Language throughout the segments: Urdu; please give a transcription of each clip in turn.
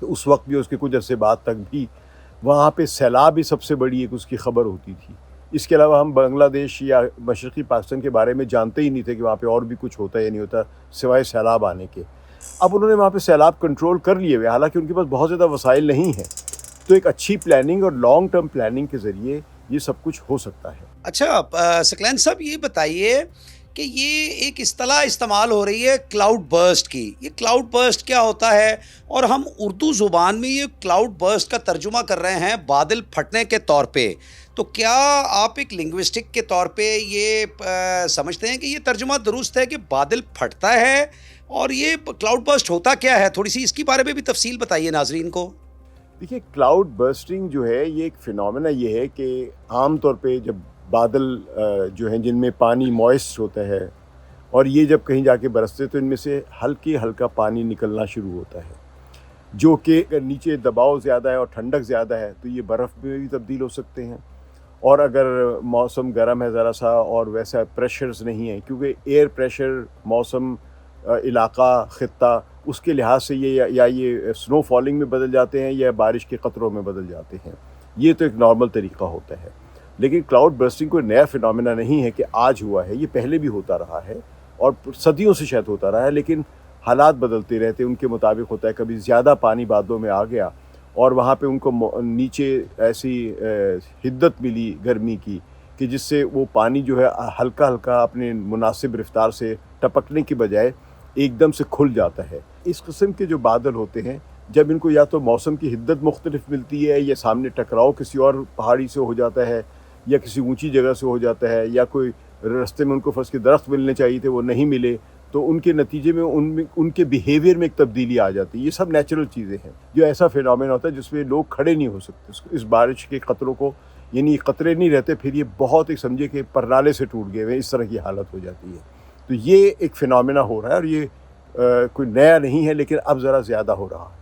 تو اس وقت بھی اس کے کچھ عرصے بعد تک بھی وہاں پہ سیلاب ہی سب سے بڑی ایک اس کی خبر ہوتی تھی. اس کے علاوہ ہم بنگلہ دیش یا مشرقی پاکستان کے بارے میں جانتے ہی نہیں تھے کہ وہاں پہ اور بھی کچھ ہوتا ہے یا نہیں ہوتا سوائے سیلاب آنے کے. اب انہوں نے وہاں پہ سیلاب کنٹرول کر لیے ہوئے، حالانکہ ان کے پاس بہت زیادہ وسائل نہیں ہیں. تو ایک اچھی پلاننگ اور لانگ ٹرم پلاننگ کے ذریعے یہ سب کچھ ہو سکتا ہے. اچھا ثقلین صاحب یہ بتائیے کہ یہ ایک اصطلاح استعمال ہو رہی ہے کلاؤڈ برسٹ کی. یہ کلاؤڈ برسٹ کیا ہوتا ہے؟ اور ہم اردو زبان میں یہ کلاؤڈ برسٹ کا ترجمہ کر رہے ہیں بادل پھٹنے کے طور پہ. تو کیا آپ ایک لنگوسٹک کے طور پہ یہ سمجھتے ہیں کہ یہ ترجمہ درست ہے کہ بادل پھٹتا ہے؟ اور یہ کلاؤڈ برسٹ ہوتا کیا ہے؟ تھوڑی سی اس کے بارے میں بھی تفصیل بتائیے ناظرین کو. دیکھیے، کلاؤڈ برسٹنگ جو ہے یہ ایک فینومینا یہ ہے کہ عام طور پہ جب بادل جو ہیں جن میں پانی موئسٹ ہوتا ہے اور یہ جب کہیں جا کے برستے تو ان میں سے ہلکا پانی نکلنا شروع ہوتا ہے، جو کہ اگر نیچے دباؤ زیادہ ہے اور ٹھنڈک زیادہ ہے تو یہ برف میں بھی تبدیل ہو سکتے ہیں. اور اگر موسم گرم ہے ذرا سا اور ویسا پریشرز نہیں ہیں، کیونکہ ایئر پریشر موسم علاقہ خطہ اس کے لحاظ سے یہ سنو فالنگ میں بدل جاتے ہیں یا بارش کے قطروں میں بدل جاتے ہیں. یہ تو ایک نارمل طریقہ ہوتا ہے. لیکن کلاؤڈ برسٹنگ کوئی نیا فینومینا نہیں ہے کہ آج ہوا ہے، یہ پہلے بھی ہوتا رہا ہے اور صدیوں سے شاید ہوتا رہا ہے، لیکن حالات بدلتے رہتے ان کے مطابق ہوتا ہے. کبھی زیادہ پانی بادلوں میں آ گیا اور وہاں پہ ان کو نیچے ایسی حدت ملی گرمی کی کہ جس سے وہ پانی جو ہے ہلکا اپنے مناسب رفتار سے ٹپکنے کی بجائے ایک دم سے کھل جاتا ہے. اس قسم کے جو بادل ہوتے ہیں جب ان کو یا تو موسم کی حدت مختلف ملتی ہے یا سامنے ٹکراؤ کسی اور پہاڑی سے ہو جاتا ہے یا کسی اونچی جگہ سے ہو جاتا ہے یا کوئی راستے میں ان کو فرض کے درخت ملنے چاہیے تھے وہ نہیں ملے، تو ان کے نتیجے میں ان کے بیہیویئر میں ایک تبدیلی آ جاتی ہے. یہ سب نیچرل چیزیں ہیں. جو ایسا فینومینا ہوتا ہے جس میں لوگ کھڑے نہیں ہو سکتے اس بارش کے قطروں کو، یعنی قطرے نہیں رہتے، پھر یہ بہت ایک سمجھے کہ پرنالے سے ٹوٹ گئے ہوئے اس طرح کی حالت ہو جاتی ہے. تو یہ ایک فینومینا ہو رہا ہے اور یہ کوئی نیا نہیں ہے، لیکن اب ذرا زیادہ ہو رہا ہے.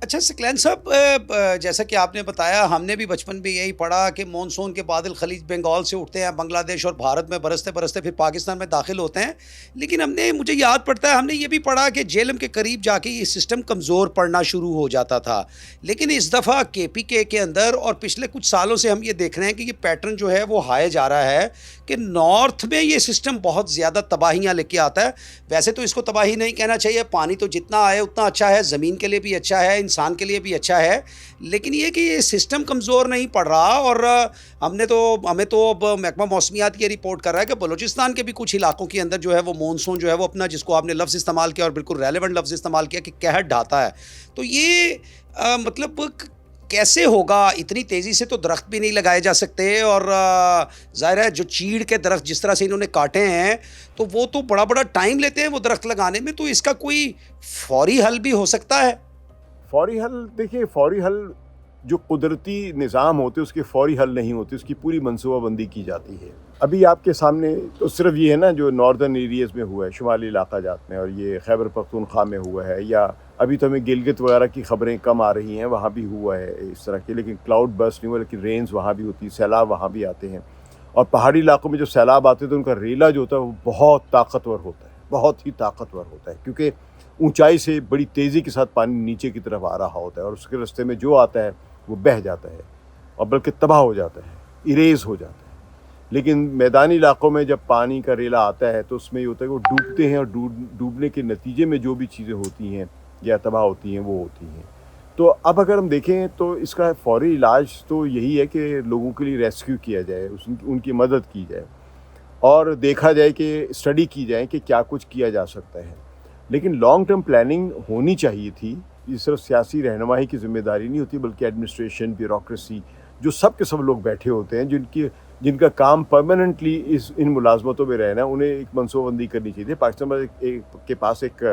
اچھا ثقلین صاحب، جیسا کہ آپ نے بتایا، ہم نے بھی بچپن میں یہی پڑھا کہ مونسون کے بادل خلیج بنگال سے اٹھتے ہیں، بنگلہ دیش اور بھارت میں برستے برستے پھر پاکستان میں داخل ہوتے ہیں. لیکن مجھے یاد پڑتا ہے ہم نے یہ بھی پڑھا کہ جہلم کے قریب جا کے یہ سسٹم کمزور پڑنا شروع ہو جاتا تھا. لیکن اس دفعہ KPK کے اندر اور پچھلے کچھ سالوں سے ہم یہ دیکھ رہے ہیں کہ یہ پیٹرن جو ہے وہ ہائے جا رہا ہے کہ نارتھ میں یہ سسٹم بہت زیادہ تباہیاں لے کے آتا ہے. ویسے تو اس کو تباہی نہیں کہنا چاہیے، پانی تو جتنا آئے اتنا اچھا ہے، زمین کے لیے بھی اچھا ہے، انسان کے لیے بھی اچھا ہے. لیکن یہ کہ یہ سسٹم کمزور نہیں پڑ رہا. اور ہمیں تو اب محکمہ موسمیات یہ رپورٹ کر رہا ہے کہ بلوچستان کے بھی کچھ علاقوں کے اندر جو ہے وہ مونسون جو ہے وہ اپنا، جس کو آپ نے لفظ استعمال کیا اور بالکل ریلیونٹ لفظ استعمال کیا، کہ قہر ڈھاتا ہے. تو یہ مطلب کیسے ہوگا؟ اتنی تیزی سے تو درخت بھی نہیں لگائے جا سکتے، اور ظاہر ہے جو چیڑ کے درخت جس طرح سے انہوں نے کاٹے ہیں تو وہ تو بڑا ٹائم لیتے ہیں وہ درخت لگانے میں. تو اس کا کوئی فوری حل بھی ہو سکتا ہے؟ فوری حل، دیکھیے فوری حل جو قدرتی نظام ہوتے اس کے فوری حل نہیں ہوتے، اس کی پوری منصوبہ بندی کی جاتی ہے. ابھی آپ کے سامنے تو صرف یہ ہے نا جو ناردرن ایریاز میں ہوا ہے، شمالی علاقہ جات میں، اور یہ خیبر پختونخوا میں ہوا ہے، یا ابھی تو ہمیں گلگت وغیرہ کی خبریں کم آ رہی ہیں، وہاں بھی ہوا ہے اس طرح کی. لیکن کلاؤڈ برسٹ نہیں ہوا، لیکن رینز وہاں بھی ہوتی ہے، سیلاب وہاں بھی آتے ہیں. اور پہاڑی علاقوں میں جو سیلاب آتے ہیں تو ان کا ریلا جو ہوتا ہے وہ بہت طاقتور ہوتا ہے، بہت ہی طاقتور ہوتا ہے، کیونکہ اونچائی سے بڑی تیزی کے ساتھ پانی نیچے کی طرف آ رہا ہوتا ہے اور اس کے راستے میں جو آتا ہے وہ بہہ جاتا ہے اور بلکہ تباہ ہو جاتا ہے، اریز ہو جاتا ہے. لیکن میدانی علاقوں میں جب پانی کا ریلا آتا ہے تو اس میں یہ ہوتا ہے کہ وہ ڈوبتے ہیں، اور ڈوبنے کے نتیجے میں جو بھی چیزیں ہوتی ہیں یا تباہ ہوتی ہیں وہ ہوتی ہیں. تو اب اگر ہم دیکھیں تو اس کا فوری علاج تو یہی ہے کہ لوگوں کے لیے ریسکیو کیا جائے، ان کی مدد کی جائے اور دیکھا جائے کہ اسٹڈی کی جائے کہ کیا کچھ کیا جا سکتا ہے. لیکن لانگ ٹرم پلاننگ ہونی چاہیے تھی. یہ صرف سیاسی رہنمائی کی ذمہ داری نہیں ہوتی، بلکہ ایڈمنسٹریشن، بیوروکریسی، جو سب کے سب لوگ بیٹھے ہوتے ہیں جن کا کام پرماننٹلی ان ملازمتوں میں رہنا، انہیں ایک منصوبہ بندی کرنی چاہیے. پاکستان کے پاس ایک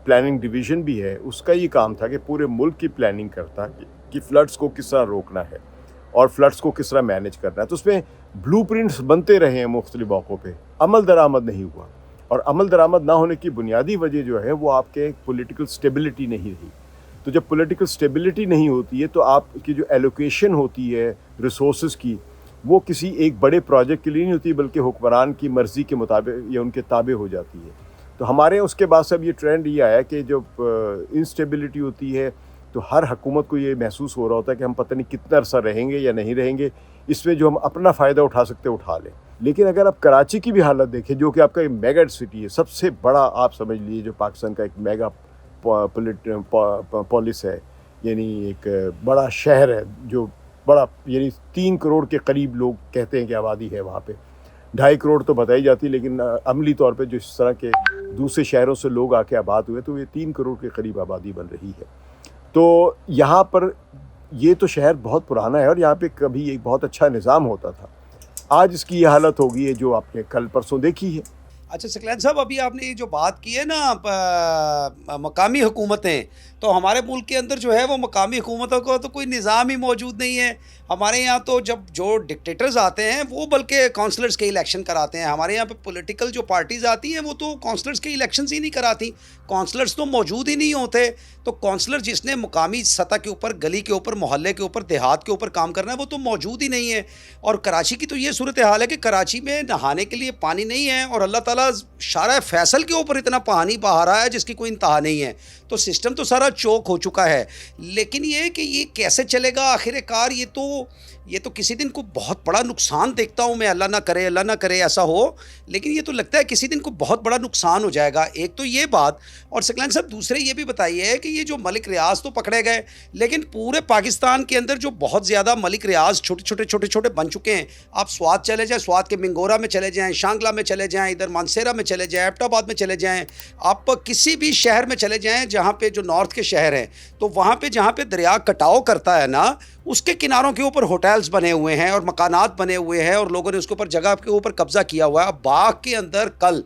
پلاننگ ڈویژن بھی ہے، اس کا یہ کام تھا کہ پورے ملک کی پلاننگ کرتا کہ فلڈس کو کس طرح روکنا ہے اور فلڈس کو کس طرح مینیج کرنا ہے. تو اس میں بلو پرنٹس بنتے رہے ہیں مختلف موقعوں پہ، عمل درآمد نہیں ہوا. اور عمل درآمد نہ ہونے کی بنیادی وجہ جو ہے وہ آپ کے پولیٹیکل سٹیبلٹی نہیں رہی. تو جب پولیٹیکل سٹیبلٹی نہیں ہوتی ہے تو آپ کی جو ایلوکیشن ہوتی ہے ریسورسز کی، وہ کسی ایک بڑے پروجیکٹ کے لیے نہیں ہوتی، بلکہ حکمران کی مرضی کے مطابق یا ان کے تابع ہو جاتی ہے. تو ہمارے اس کے بعد سے اب یہ ٹرینڈ یہ آیا کہ جب انسٹیبلٹی ہوتی ہے تو ہر حکومت کو یہ محسوس ہو رہا ہوتا ہے کہ ہم پتہ نہیں کتنا عرصہ رہیں گے یا نہیں رہیں گے، اس میں جو ہم اپنا فائدہ اٹھا سکتے اٹھا لیں. لیکن اگر آپ کراچی کی بھی حالت دیکھیں جو کہ آپ کا ایک میگا سٹی ہے، سب سے بڑا آپ سمجھ لیجیے جو پاکستان کا ایک میگا پولس ہے، یعنی ایک بڑا شہر ہے جو بڑا، یعنی 3 کروڑ کے قریب لوگ کہتے ہیں کہ آبادی ہے وہاں پہ، 2.5 کروڑ تو بتائی جاتی، لیکن عملی طور پہ جو اس طرح کے دوسرے شہروں سے لوگ آ کے آباد ہوئے تو یہ 3 کروڑ کے قریب آبادی بن رہی ہے. تو یہاں پر یہ تو شہر بہت پرانا ہے اور یہاں پہ کبھی ایک بہت اچھا نظام ہوتا تھا. آج اس کی یہ حالت ہو گئی ہے جو آپ نے کل پرسوں دیکھی ہے. اچھا ثقلین صاحب، ابھی آپ نے یہ جو بات کی ہے نا مقامی حکومتیں، تو ہمارے ملک کے اندر جو ہے وہ مقامی حکومتوں کا تو کوئی نظام ہی موجود نہیں ہے. ہمارے یہاں تو جب جو ڈکٹیٹرز آتے ہیں وہ بلکہ کونسلرز کے الیکشن کراتے ہیں. ہمارے یہاں پہ پولیٹیکل جو پارٹیز آتی ہیں وہ تو کونسلرز کے الیکشنز ہی نہیں کراتی، کونسلرز تو موجود ہی نہیں ہوتے. تو کونسلر جس نے مقامی سطح کے اوپر، گلی کے اوپر، محلے کے اوپر، دیہات کے اوپر کام کرنا ہے وہ تو موجود ہی نہیں ہے. اور کراچی کی تو یہ صورتحال ہے کہ کراچی میں نہانے کے لیے پانی نہیں ہے اور اللہ تعالیٰ شارع فیصل کے اوپر اتنا پانی بہا رہا ہے جس کی کوئی انتہا نہیں ہے. تو سسٹم تو سارا چوک ہو چکا ہے. لیکن یہ کہ یہ کیسے چلے گا آخر کار، یہ تو کسی دن کو بہت بڑا نقصان دیکھتا ہوں میں. اللہ نہ کرے ایسا ہو، لیکن یہ تو لگتا ہے کسی دن کو بہت بڑا نقصان ہو جائے گا. ایک تو یہ بات. اور ثقلین صاحب دوسرے یہ بھی بتائیے کہ یہ جو ملک ریاض تو پکڑے گئے، لیکن پورے پاکستان کے اندر جو بہت زیادہ ملک ریاض چھوٹے بن چکے ہیں. آپ سوات چلے جائیں، سوات کے منگورا میں چلے جائیں، شانگلہ میں چلے جائیں، ادھر مانسیرا میں چلے جائیں، ایبٹ آباد میں چلے جائیں، آپ کسی بھی شہر میں چلے جائیں جہاں پہ جو نارتھ کے شہر ہیں، تو وہاں پہ جہاں پہ دریا کٹاؤ کرتا ہے نا، اس کے کناروں کے اوپر ہوٹلز بنے ہوئے ہیں اور مکانات بنے ہوئے ہیں اور لوگوں نے اس کے اوپر جگہ کے اوپر قبضہ کیا ہوا ہے. اب باغ کے اندر کل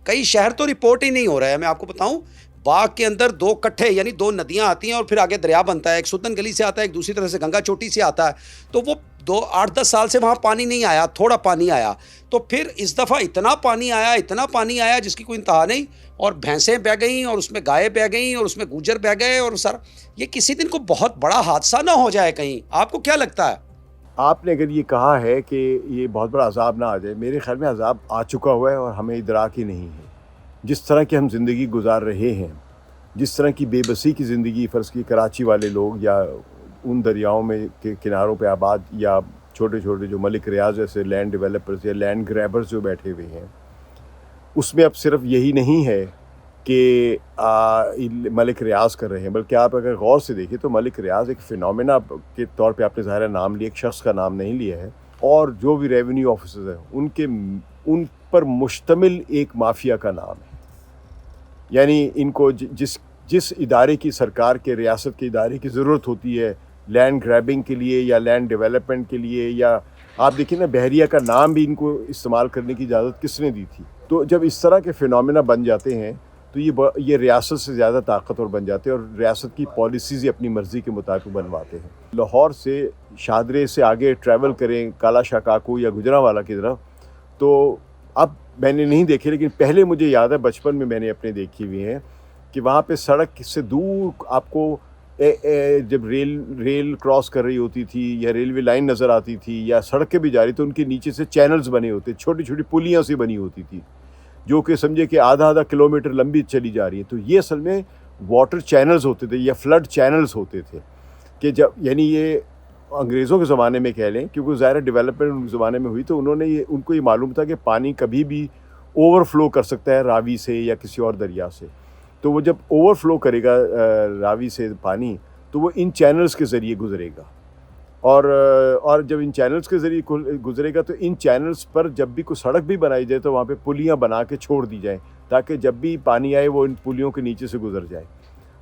کئی شہر تو رپورٹ ہی نہیں ہو رہا ہے. میں آپ کو بتاؤں، باغ کے اندر 2 کٹھے یعنی 2 ندیاں آتی ہیں اور پھر آگے دریا بنتا ہے. ایک سدن گلی سے آتا ہے، ایک دوسری طرف سے گنگا چوٹی سے آتا ہے. تو وہ 8-10 سال سے وہاں پانی نہیں آیا، تھوڑا پانی آیا. تو پھر اس دفعہ اتنا پانی آیا جس کی کوئی انتہا نہیں. اور بھینسیں بہہ گئیں اور اس میں گائے بہہ گئیں اور اس میں گوجر بہہ گئے اور سر یہ کسی دن کو بہت بڑا حادثہ نہ ہو جائے کہیں. آپ کو کیا لگتا ہے؟ آپ نے اگر یہ کہا ہے کہ یہ بہت بڑا عذاب نہ آ جائے، میرے خیال میں عذاب آ چکا ہوا ہے اور ہمیں ادراک ہی نہیں ہے. جس طرح کی ہم زندگی گزار رہے ہیں، جس طرح کی بے بسی کی زندگی فرض کی کراچی والے لوگ یا ان دریاؤں میں کے کناروں پہ آباد یا چھوٹے جو ملک ریاض جیسے لینڈ ڈیولپرز یا لینڈ گریبرز جو بیٹھے ہوئے ہیں، اس میں اب صرف یہی نہیں ہے کہ ملک ریاض کر رہے ہیں، بلکہ آپ اگر غور سے دیکھیں تو ملک ریاض ایک فینومینا کے طور پہ آپ نے ظاہر نام لیا، ایک شخص کا نام نہیں لیا ہے. اور جو بھی ریونیو آفیسرز ہیں ان پر مشتمل ایک مافیا کا نام ہے. یعنی ان کو جس ادارے کی سرکار کے ریاست کے ادارے کی ضرورت ہوتی ہے لینڈ گریبنگ کے لیے یا لینڈ ڈیولپمنٹ کے لیے، یا آپ دیکھیں نا بحریہ کا نام بھی ان کو استعمال کرنے کی اجازت کس نے دی تھی. تو جب اس طرح کے فینومینا بن جاتے ہیں تو یہ ریاست سے زیادہ طاقتور بن جاتے ہیں اور ریاست کی پالیسیز ہی اپنی مرضی کے مطابق بنواتے ہیں. لاہور سے شاہدرے سے آگے ٹریول کریں کالا شاہ کاکو یا گجرانوالہ کی طرف، تو اب میں نے نہیں دیکھے لیکن پہلے مجھے یاد ہے بچپن میں نے اپنے دیکھی ہوئی ہیں کہ وہاں پہ سڑک سے دور آپ کو جب ریل کراس کر رہی ہوتی تھی یا ریلوے لائن نظر آتی تھی یا سڑکیں بھی جا رہی تو ان کے نیچے سے چینلز بنے ہوتے، چھوٹی پولیاں سی بنی ہوتی تھی جو کہ سمجھے کہ آدھا کلومیٹر لمبی چلی جا رہی ہے. تو یہ اصل میں واٹر چینلز ہوتے تھے یا فلڈ چینلز ہوتے تھے کہ جب یعنی یہ انگریزوں کے زمانے میں کہہ لیں، کیونکہ ظاہر ڈیولپمنٹ ان کے زمانے میں ہوئی تو ان کو یہ معلوم تھا کہ پانی کبھی بھی اوور فلو کر سکتا ہے راوی سے یا کسی اور دریا سے. تو وہ جب اوور فلو کرے گا راوی سے پانی تو وہ ان چینلز کے ذریعے گزرے گا اور جب ان چینلز کے ذریعے گزرے گا تو ان چینلز پر جب بھی کوئی سڑک بھی بنائی جائے تو وہاں پہ پلیاں بنا کے چھوڑ دی جائیں تاکہ جب بھی پانی آئے وہ ان پلیوں کے نیچے سے گزر جائے.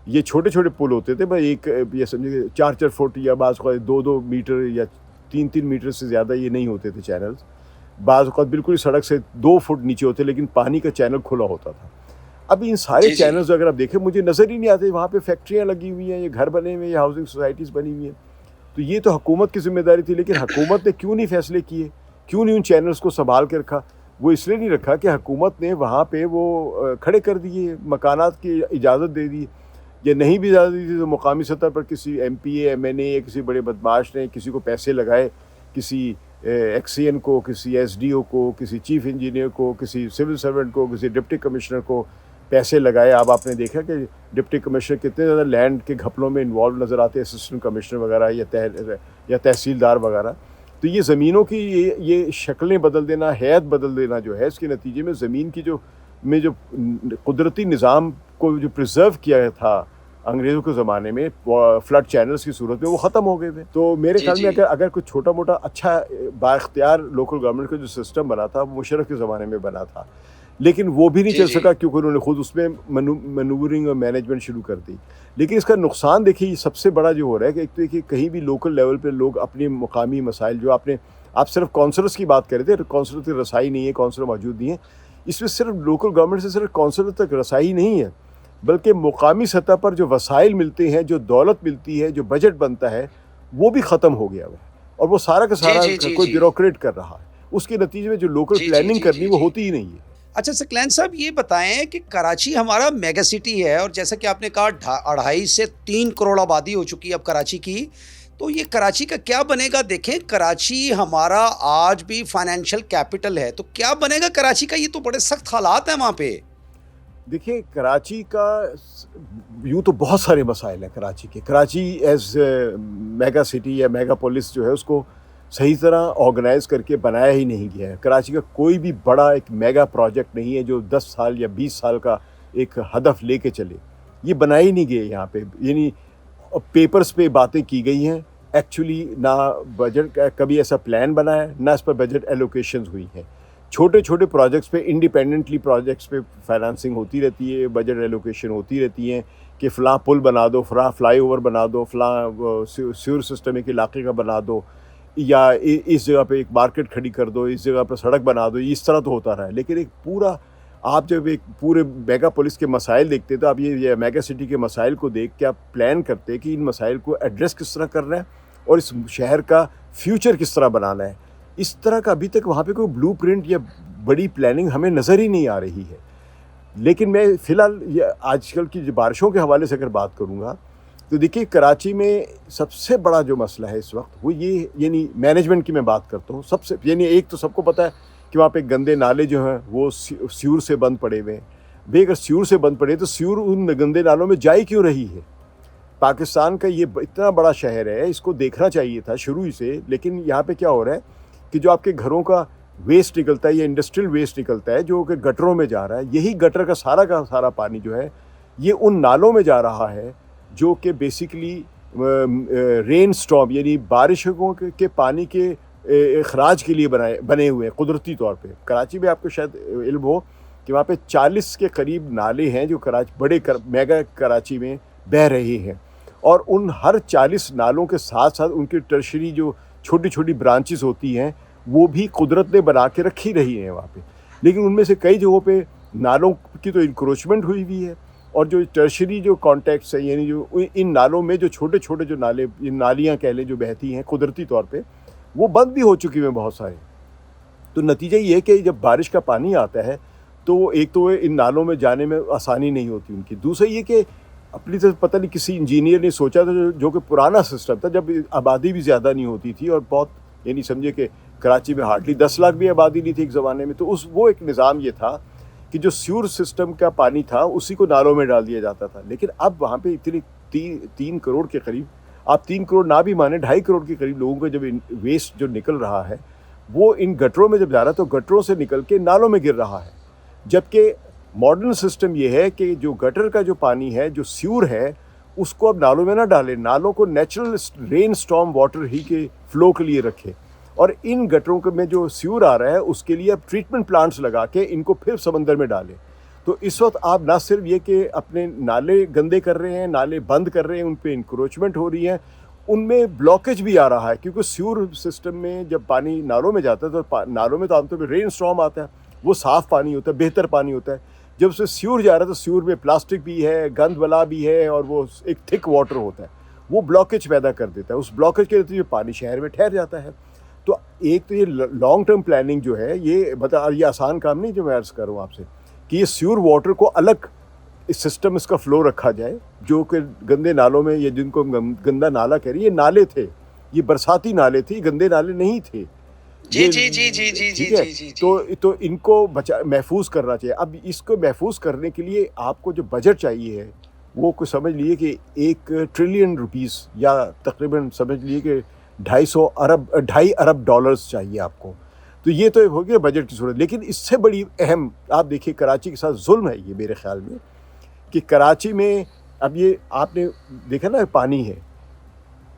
یہ چھوٹے پل ہوتے تھے بھائی، ایک یہ سمجھے 4 فٹ یا بعض اوقات 2 میٹر یا 3 میٹر سے زیادہ یہ نہیں ہوتے تھے چینلز. بعض اوقات بالکل سڑک سے 2 فٹ نیچے ہوتے لیکن پانی کا چینل کھلا ہوتا تھا. اب ان سارے چینلز اگر آپ دیکھیں مجھے نظر ہی نہیں آتے. وہاں پہ فیکٹریاں لگی ہوئی ہیں، یہ گھر بنے ہوئے ہیں، ہاؤسنگ سوسائٹیز بنی ہوئی ہیں. تو یہ تو حکومت کی ذمہ داری تھی، لیکن حکومت نے کیوں نہیں فیصلے کیے، کیوں نہیں ان چینلز کو سنبھال کے رکھا؟ وہ اس لیے نہیں رکھا کہ حکومت نے وہاں پہ وہ کھڑے کر دیے، مکانات کی اجازت دے دی، یا نہیں بھی اجازت دی تھی تو مقامی سطح پر کسی M P A M N A یا کسی بڑے بدماش نے کسی کو پیسے لگائے، کسی ایکس سی این کو، کسی ایس ڈی او کو، کسی چیف انجینئر کو، کسی سول سرونٹ کو، کسی ڈپٹی کمشنر کو پیسے لگائے. اب آپ نے دیکھا کہ ڈپٹی کمشنر کتنے زیادہ لینڈ کے گھپلوں میں انوالو نظر آتے ہیں, اسسٹنٹ کمشنر وغیرہ یا تحصیلدار وغیرہ. تو یہ زمینوں کی یہ شکلیں بدل دینا, حیت بدل دینا جو ہے, اس کے نتیجے میں زمین کی جو قدرتی نظام کو جو پریزرو کیا تھا انگریزوں کے زمانے میں فلڈ چینلز کی صورت میں, وہ ختم ہو گئے تھے. تو میرے خیال میں اگر کوئی چھوٹا موٹا اچھا بااختیار لوکل گورنمنٹ کا جو سسٹم بنا تھا وہ مشرف کے زمانے میں بنا تھا, لیکن وہ بھی نہیں چل سکا کیونکہ انہوں نے خود اس میں مینورنگ اور مینجمنٹ شروع کر دی. لیکن اس کا نقصان دیکھیے سب سے بڑا جو ہو رہا ہے کہ ایک تو دیکھیے کہیں بھی لوکل لیول پہ لوگ اپنے مقامی مسائل جو آپ صرف کونسلرس کی بات کر رہے تھے, کونسلر کی رسائی نہیں ہے, کونسلر موجود نہیں ہے. اس میں صرف لوکل گورنمنٹ سے صرف کونسلر تک رسائی نہیں ہے, بلکہ مقامی سطح پر جو وسائل ملتے ہیں, جو دولت ملتی ہے, جو بجٹ بنتا ہے, وہ بھی ختم ہو گیا ہے, اور وہ سارا کا سارا کوئی بیوروکریٹ کر رہا ہے. اس کے نتیجے میں جو لوکل پلاننگ کرنی وہ ہوتی ہی نہیں ہے. اچھا ثقلین صاحب یہ بتائیں کہ کراچی ہمارا میگا سٹی ہے, اور جیسا کہ آپ نے کہا 2.5 سے 3 کروڑ آبادی ہو چکی ہے اب کراچی کی, تو یہ کراچی کا کیا بنے گا؟ دیکھیں کراچی ہمارا آج بھی فائنینشیل کیپٹل ہے, تو کیا بنے گا کراچی کا؟ یہ تو بڑے سخت حالات ہیں وہاں پہ. دیکھیں کراچی کا یوں تو بہت سارے مسائل ہیں کراچی کے. کراچی ایز میگا سٹی یا میگا پولیس جو ہے اس کو صحیح طرح آرگنائز کر کے بنایا ہی نہیں گیا ہے. کراچی کا کوئی بھی بڑا ایک میگا پروجیکٹ نہیں ہے جو 10 سال یا 20 سال کا ایک ہدف لے کے چلے, یہ بنائی نہیں گئی یہاں پہ. یعنی پیپرز پہ باتیں کی گئی ہیں, ایکچولی نہ بجٹ کبھی ایسا پلان بنا ہے, نہ اس پر بجٹ ایلوکیشنز ہوئی ہیں. چھوٹے چھوٹے پروجیکٹس پہ انڈیپینڈنٹلی پروجیکٹس پہ فائنانسنگ ہوتی رہتی ہے, بجٹ ایلوکیشن ہوتی رہتی ہیں کہ فلاں پل بنا دو, فلاں فلائی اوور بنا دو, فلاں سیور سسٹم ایک علاقے کا بنا دو, یا اس جگہ پہ ایک مارکیٹ کھڑی کر دو, اس جگہ پہ سڑک بنا دو. اس طرح تو ہوتا رہا ہے. لیکن ایک پورا آپ جب ایک پورے میگا پولیس کے مسائل دیکھتے تو آپ یہ میگا سٹی کے مسائل کو دیکھ کے آپ پلان کرتے کہ ان مسائل کو ایڈریس کس طرح کرنا ہے اور اس شہر کا فیوچر کس طرح بنانا ہے. اس طرح کا ابھی تک وہاں پہ کوئی بلو پرنٹ یا بڑی پلاننگ ہمیں نظر ہی نہیں آ رہی ہے. لیکن میں فی الحال یہ آج کل کی بارشوں کے حوالے سے اگر بات کروں گا تو دیکھیے کراچی میں سب سے بڑا جو مسئلہ ہے اس وقت وہ یہ, یعنی مینجمنٹ کی میں بات کرتا ہوں. سب سے یعنی ایک تو سب کو پتہ ہے کہ وہاں پہ گندے نالے جو ہیں وہ سیور سے بند پڑے ہوئے ہیں. اگر سیور سے بند پڑے تو سیور ان گندے نالوں میں جائی کیوں رہی ہے؟ پاکستان کا یہ اتنا بڑا شہر ہے, اس کو دیکھنا چاہیے تھا شروع ہی سے. لیکن یہاں پہ کیا ہو رہا ہے کہ جو آپ کے گھروں کا ویسٹ نکلتا ہے یا انڈسٹریل ویسٹ نکلتا ہے جو کہ گٹروں میں جا رہا ہے, یہی گٹر کا سارا پانی جو ہے یہ ان نالوں میں جا رہا ہے جو کہ بیسیکلی رین سٹارم یعنی بارشوں کے پانی کے اخراج کے لیے بنے ہوئے ہیں قدرتی طور پہ. کراچی میں آپ کو شاید علم ہو کہ وہاں پہ 40 کے قریب نالے ہیں جو بڑے میگا کراچی میں بہہ رہے ہیں, اور ان ہر 40 نالوں کے ساتھ ساتھ ان کی ٹرشری جو چھوٹی چھوٹی برانچز ہوتی ہیں وہ بھی قدرت نے بنا کے رکھی رہی ہیں وہاں پہ. لیکن ان میں سے کئی جگہوں پہ نالوں کی تو انکروچمنٹ ہوئی ہوئی ہے, اور جو ٹرشری جو کانٹیکٹس ہیں یعنی جو ان نالوں میں جو چھوٹے چھوٹے جو نالے نالیاں کہہ لیں جو بہتی ہیں قدرتی طور پہ وہ بند بھی ہو چکی ہیں بہت سارے. تو نتیجہ یہ ہے کہ جب بارش کا پانی آتا ہے تو ایک تو ان نالوں میں جانے میں آسانی نہیں ہوتی ان کی. دوسرا یہ کہ اپنی طرف پتہ نہیں کسی انجینئر نے سوچا تھا جو کہ پرانا سسٹم تھا جب آبادی بھی زیادہ نہیں ہوتی تھی اور بہت یعنی سمجھے کہ کراچی میں ہارڈلی 10 لاکھ بھی آبادی نہیں تھی ایک زمانے میں. تو وہ ایک نظام یہ تھا کہ جو سیور سسٹم کا پانی تھا اسی کو نالوں میں ڈال دیا جاتا تھا. لیکن اب وہاں پہ اتنی 3 کروڑ کے قریب, آپ 3 کروڑ نہ بھی مانیں 2.5 کروڑ کے قریب لوگوں کا جب ویسٹ جو نکل رہا ہے وہ ان گٹروں میں جب جا رہا ہے تو گٹروں سے نکل کے نالوں میں گر رہا ہے. جبکہ ماڈرن سسٹم یہ ہے کہ جو گٹر کا جو پانی ہے جو سیور ہے اس کو اب نالوں میں نہ ڈالیں, نالوں کو نیچرل رین سٹارم واٹر ہی کے فلو کے لیے رکھے, اور ان گٹروں میں جو سیور آ رہا ہے اس کے لیے اب ٹریٹمنٹ پلانٹس لگا کے ان کو پھر سمندر میں ڈالیں. تو اس وقت آپ نہ صرف یہ کہ اپنے نالے گندے کر رہے ہیں, نالے بند کر رہے ہیں, ان پہ انکروچمنٹ ہو رہی ہے, ان میں بلاکیج بھی آ رہا ہے. کیونکہ سیور سسٹم میں جب پانی نالوں میں جاتا ہے تو نالوں میں تو عام طور پہ رین سٹارم آتا ہے, وہ صاف پانی ہوتا ہے, بہتر پانی ہوتا ہے. جب سے سیور جا رہا ہے تو سیور میں پلاسٹک بھی ہے, گند ولا بھی ہے, اور وہ ایک تھک واٹر ہوتا ہے, وہ بلاکیج پیدا کر دیتا ہے. اس بلاکیج کے نتیجے پانی شہر میں ٹھہر جاتا ہے. تو ایک تو یہ لانگ ٹرم پلاننگ جو ہے یہ آسان کام نہیں جو میں عرض کروں آپ سے کہ یہ سیور واٹر کو الگ اس سسٹم اس کا فلو رکھا جائے جو کہ گندے نالوں میں یا جن کو گندا نالا کہہ رہی ہے یہ نالے تھے, یہ برساتی نالے تھے, یہ گندے نالے نہیں تھے. جی جی جی جی جی جی جی جی تو ان کو محفوظ کرنا چاہیے. اب اس کو محفوظ کرنے کے لیے آپ کو جو بجٹ چاہیے ہے وہ کوئی سمجھ لیے کہ 1 ٹریلین روپیز یا تقریباً سمجھ لیے کہ 2.5 ارب ڈالرز چاہیے آپ کو. تو یہ تو ہو گیا بجٹ کی صورت. لیکن اس سے بڑی اہم آپ دیکھیے کراچی کے ساتھ ظلم ہے یہ میرے خیال میں کہ کراچی میں اب یہ آپ نے دیکھا نا پانی ہے,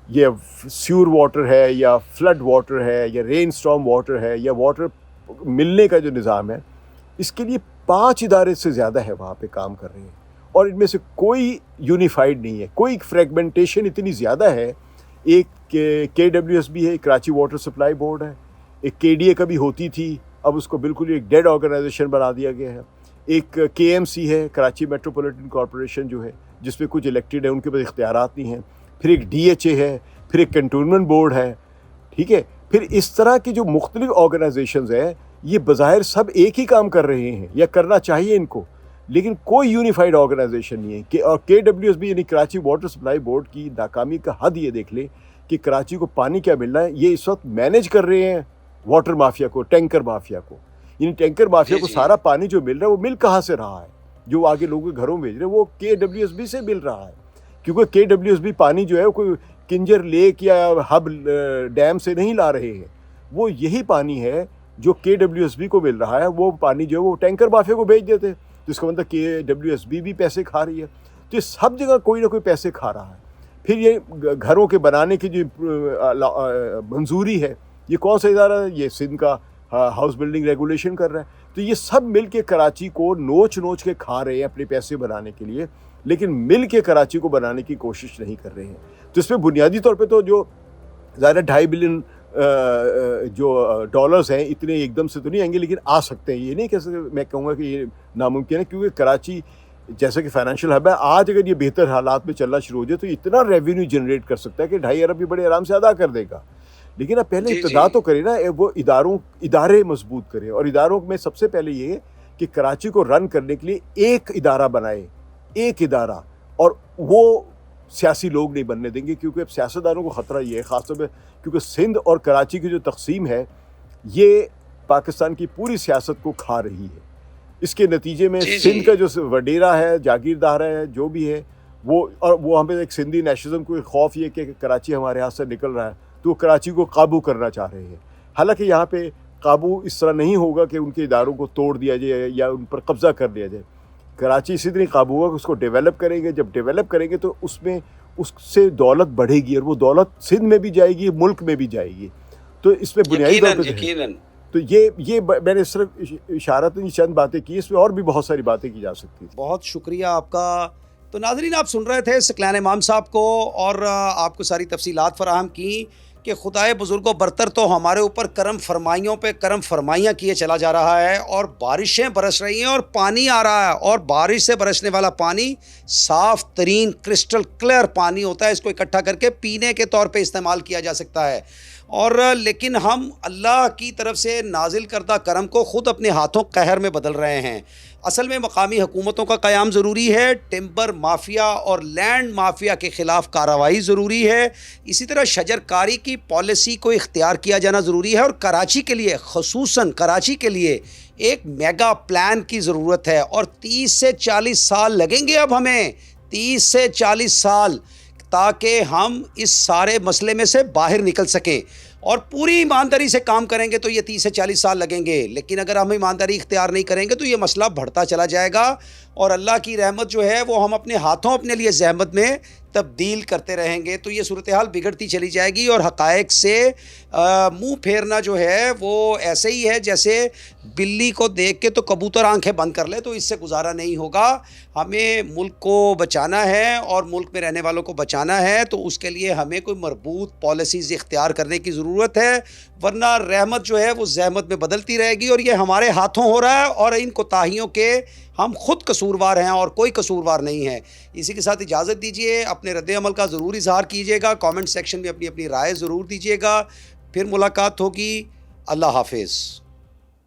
یہ سیور واٹر ہے یا فلڈ واٹر ہے یا رین سٹارم واٹر ہے یا واٹر ملنے کا جو نظام ہے, اس کے لیے 5 ادارے سے زیادہ ہے وہاں پہ کام کر رہے ہیں اور ان میں سے کوئی یونیفائڈ نہیں ہے, کوئی فریگمنٹیشن اتنی زیادہ ہے. ایک KWSB ہے, کراچی واٹر سپلائی بورڈ ہے, ایک KDA کبھی ہوتی تھی, اب اس کو بالکل ایک ڈیڈ آرگنائزیشن بنا دیا گیا ہے. ایک KMC ہے, کراچی میٹروپولیٹن کارپوریشن جو ہے, جس میں کچھ الیکٹڈ ہیں, ان کے پاس اختیارات نہیں ہیں. پھر ایک DHA ہے, پھر ایک کنٹونمنٹ بورڈ ہے, ٹھیک ہے. پھر اس طرح کی جو مختلف آرگنائزیشنز ہیں یہ بظاہر سب ایک ہی کام کر رہے ہیں یا کرنا چاہیے ان کو, لیکن کوئی یونیفائڈ آرگنائزیشن نہیں ہے. اور KWSB یعنی کراچی واٹر سپلائی بورڈ کی ناکامی کا حد یہ دیکھ لیں کہ کراچی کو پانی کیا مل رہا ہے, یہ اس وقت مینیج کر رہے ہیں واٹر مافیا کو, ٹینکر مافیا کو. یعنی ٹینکر مافیا کو سارا پانی جو مل رہا ہے وہ مل کہاں سے رہا ہے, جو آگے لوگوں کے گھروں میں بھیج رہے ہیں وہ KWSB سے مل رہا ہے. کیونکہ KWSB پانی جو ہے وہ کوئی کنجر لیک یا ہب ڈیم سے نہیں لا رہے ہیں, وہ یہی پانی ہے جو KWSB کو مل رہا ہے. وہ پانی جو ہے وہ ٹینکر مافیا کو بھیج دیتے, جس کا مطلب KWSB بھی پیسے کھا رہی ہے. تو یہ سب جگہ کوئی نہ کوئی پیسے کھا رہا ہے. پھر یہ گھروں کے بنانے کی جو منظوری ہے, یہ کون سا ادارہ ہے؟ یہ سندھ کا ہاؤس بلڈنگ ریگولیشن کر رہا ہے. تو یہ سب مل کے کراچی کو نوچ کے کھا رہے ہیں اپنے پیسے بنانے کے لیے, لیکن مل کے کراچی کو بنانے کی کوشش نہیں کر رہے ہیں. تو اس میں بنیادی طور پہ تو جو ظاہر 2.5 بلین جو ڈالرز ہیں اتنے ایک دم سے تو نہیں آئیں گے, لیکن آ سکتے ہیں. یہ نہیں کہہ سکتے, میں کہوں گا کہ یہ ناممکن ہے, کیونکہ کراچی جیسا کہ فائنینشیل ہب ہے, آج اگر یہ بہتر حالات میں چلنا شروع ہو جائے تو اتنا ریونیو جنریٹ کر سکتا ہے کہ 2.5 ارب بھی بڑے آرام سے ادا کر دے گا. لیکن اب پہلے ابتدا تو کرے نا, وہ ادارے مضبوط کرے. اور اداروں میں سب سے پہلے یہ کہ کراچی کو رن کرنے کے لیے ایک ادارہ بنائے, ایک ادارہ, اور وہ سیاسی لوگ نہیں بننے دیں گے. کیونکہ اب سیاستدانوں کو خطرہ یہ ہے, خاص طور پہ کیونکہ سندھ اور کراچی کی جو تقسیم ہے یہ پاکستان کی پوری سیاست کو کھا رہی ہے. اس کے نتیجے میں سندھ کا جو وڈیرا ہے, جاگیردار ہے, جو بھی ہے وہ ہمیں ایک سندھی نیشنلزم کو خوف یہ کہ کراچی ہمارے ہاتھ سے نکل رہا ہے, تو وہ کراچی کو قابو کرنا چاہ رہے ہیں. حالانکہ یہاں پہ قابو اس طرح نہیں ہوگا کہ ان کے اداروں کو توڑ دیا جائے یا ان پر قبضہ کر لیا جائے. کراچی اسی طرح قابو ہوگا کہ اس کو ڈیولپ کریں گے. جب ڈیولپ کریں گے تو اس میں اس سے دولت بڑھے گی, اور وہ دولت سندھ میں بھی جائے گی, ملک میں بھی جائے گی. تو اس میں بنیادی طور پہ تو یہ میں نے صرف اشارتاً چند باتیں کی, اس میں اور بھی بہت ساری باتیں کی جا سکتی تھیں. بہت شکریہ آپ کا. تو ناظرین, آپ سن رہے تھے ثقلین امام صاحب کو, اور آپ کو ساری تفصیلات فراہم کی کہ خدائے بزرگ و برتر تو ہمارے اوپر کرم فرمائیوں پہ کرم فرمائیاں کیے چلا جا رہا ہے, اور بارشیں برس رہی ہیں اور پانی آ رہا ہے, اور بارش سے برسنے والا پانی صاف ترین کرسٹل کلیئر پانی ہوتا ہے. اس کو اکٹھا کر کے پینے کے طور پہ استعمال کیا جا سکتا ہے. اور لیکن ہم اللہ کی طرف سے نازل کردہ کرم کو خود اپنے ہاتھوں قہر میں بدل رہے ہیں. اصل میں مقامی حکومتوں کا قیام ضروری ہے, ٹمبر مافیا اور لینڈ مافیا کے خلاف کارروائی ضروری ہے, اسی طرح شجر کاری کی پالیسی کو اختیار کیا جانا ضروری ہے, اور کراچی کے لیے, خصوصاً کراچی کے لیے ایک میگا پلان کی ضرورت ہے. اور 30 سے 40 سال لگیں گے اب ہمیں, 30 سے 40 سال, تاکہ ہم اس سارے مسئلے میں سے باہر نکل سکیں. اور پوری ایمانداری سے کام کریں گے تو یہ 30 سے 40 سال لگیں گے, لیکن اگر ہم ایمانداری اختیار نہیں کریں گے تو یہ مسئلہ بڑھتا چلا جائے گا, اور اللہ کی رحمت جو ہے وہ ہم اپنے ہاتھوں اپنے لیے زحمت میں تبدیل کرتے رہیں گے. تو یہ صورتحال بگڑتی چلی جائے گی, اور حقائق سے منہ پھیرنا جو ہے وہ ایسے ہی ہے جیسے بلی کو دیکھ کے تو کبوتر آنکھیں بند کر لے, تو اس سے گزارا نہیں ہوگا. ہمیں ملک کو بچانا ہے اور ملک میں رہنے والوں کو بچانا ہے, تو اس کے لیے ہمیں کوئی مربوط پالیسیز اختیار کرنے کی ضرورت ہے, ورنہ رحمت جو ہے وہ زحمت میں بدلتی رہے گی, اور یہ ہمارے ہاتھوں ہو رہا ہے, اور ان کوتاہیوں کے ہم خود قصوروار ہیں اور کوئی قصوروار نہیں ہے. اسی کے ساتھ اجازت دیجیے, اپنے رد عمل کا ضرور اظہار کیجیے گا, کامنٹ سیکشن میں اپنی رائے ضرور دیجیے گا. پھر ملاقات ہوگی. اللہ حافظ.